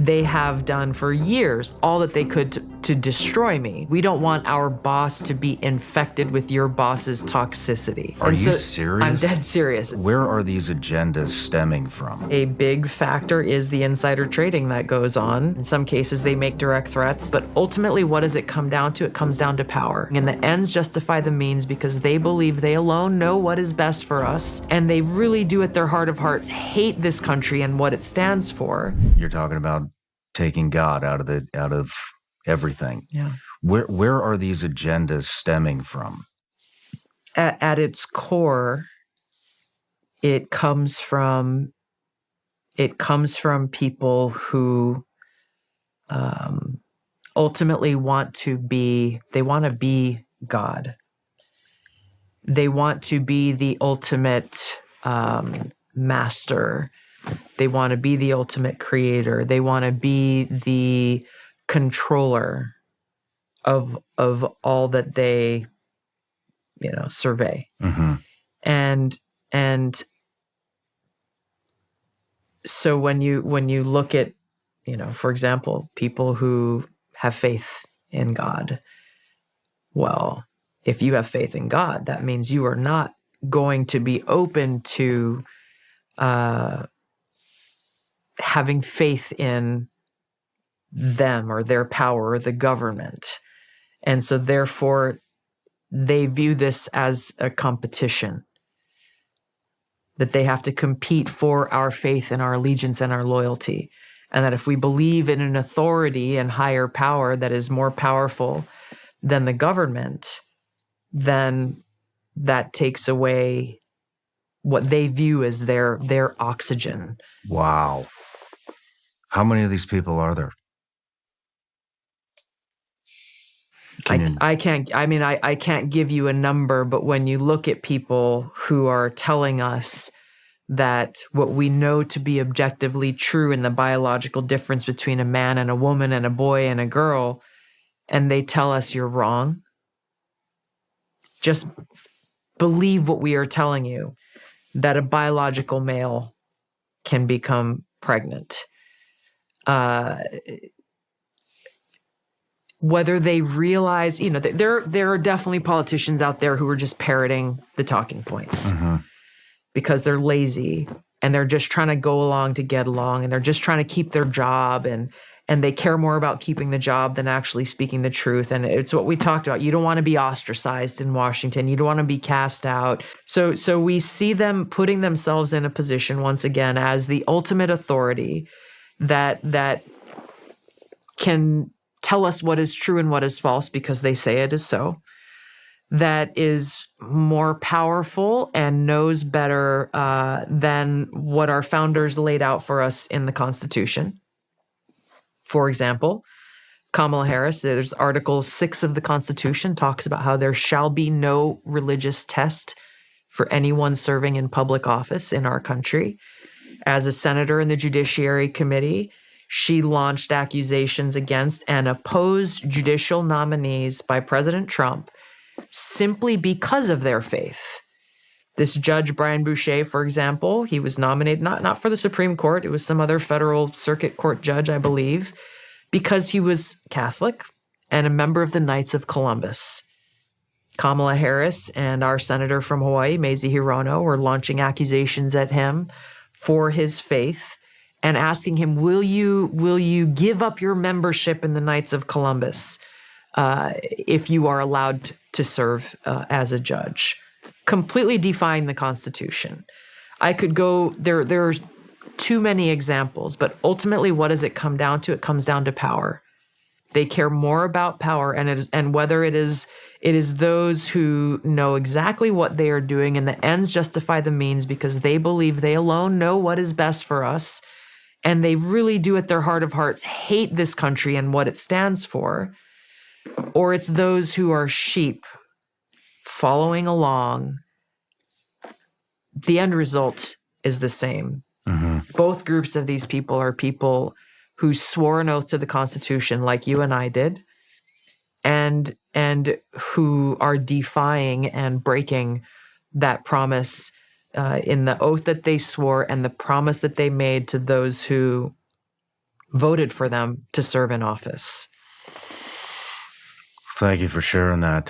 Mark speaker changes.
Speaker 1: they have done for years all that they could to destroy me. We don't want our boss to be infected with your boss's toxicity.
Speaker 2: Are you serious?
Speaker 1: I'm dead serious.
Speaker 2: Where are these agendas stemming from?
Speaker 1: A big factor is the insider trading that goes on. In some cases, they make direct threats, but ultimately, what does it come down to? It comes down to power. And the ends justify the means because they believe they alone know what is best for us, and they really do at their heart of hearts hate this country and what it stands for.
Speaker 2: You're talking about taking God out of everything.
Speaker 1: Yeah.
Speaker 2: Where are these agendas stemming from?
Speaker 1: At its core, it comes from people who ultimately want to be God. They want to be the ultimate master. They want to be the ultimate creator. They want to be the controller of all that they, survey.
Speaker 2: Mm-hmm.
Speaker 1: And so when you look at, for example, people who have faith in God, well, if you have faith in God, that means you are not going to be open to having faith in them or their power or the government. And so therefore, they view this as a competition, that they have to compete for our faith and our allegiance and our loyalty. And that if we believe in an authority and higher power that is more powerful than the government, then that takes away what they view as their oxygen.
Speaker 2: Wow. How many of these people are there?
Speaker 1: I can't give you a number, but when you look at people who are telling us that what we know to be objectively true in the biological difference between a man and a woman and a boy and a girl, and they tell us you're wrong, just believe what we are telling you, that a biological male can become pregnant. Whether they realize, there are definitely politicians out there who are just parroting the talking points because they're lazy and they're just trying to go along to get along and they're just trying to keep their job and they care more about keeping the job than actually speaking the truth. And it's what we talked about. You don't want to be ostracized in Washington. You don't want to be cast out. So we see them putting themselves in a position once again as the ultimate authority that can tell us what is true and what is false because they say it is so, that is more powerful and knows better than what our founders laid out for us in the Constitution. For example, Kamala Harris, there's Article 6 of the Constitution, talks about how there shall be no religious test for anyone serving in public office in our country. As a senator in the Judiciary Committee, she launched accusations against and opposed judicial nominees by President Trump simply because of their faith. This judge, Brian Boucher, for example, he was nominated not for the Supreme Court, it was some other federal circuit court judge, I believe, because he was Catholic and a member of the Knights of Columbus. Kamala Harris and our senator from Hawaii, Mazie Hirono, were launching accusations at him for his faith and asking him, will you give up your membership in the Knights of Columbus if you are allowed to serve as a judge? Completely defying the Constitution. I could go, there's too many examples, but ultimately what does it come down to? It comes down to power. They care more about power and whether it is those who know exactly what they are doing and the ends justify the means because they believe they alone know what is best for us. And they really do at their heart of hearts hate this country and what it stands for. Or it's those who are sheep following along. The end result is the same.
Speaker 2: Mm-hmm.
Speaker 1: Both groups of these people are people who swore an oath to the Constitution like you and I did, and who are defying and breaking that promise in the oath that they swore and the promise that they made to those who voted for them to serve in office.
Speaker 2: Thank you for sharing that.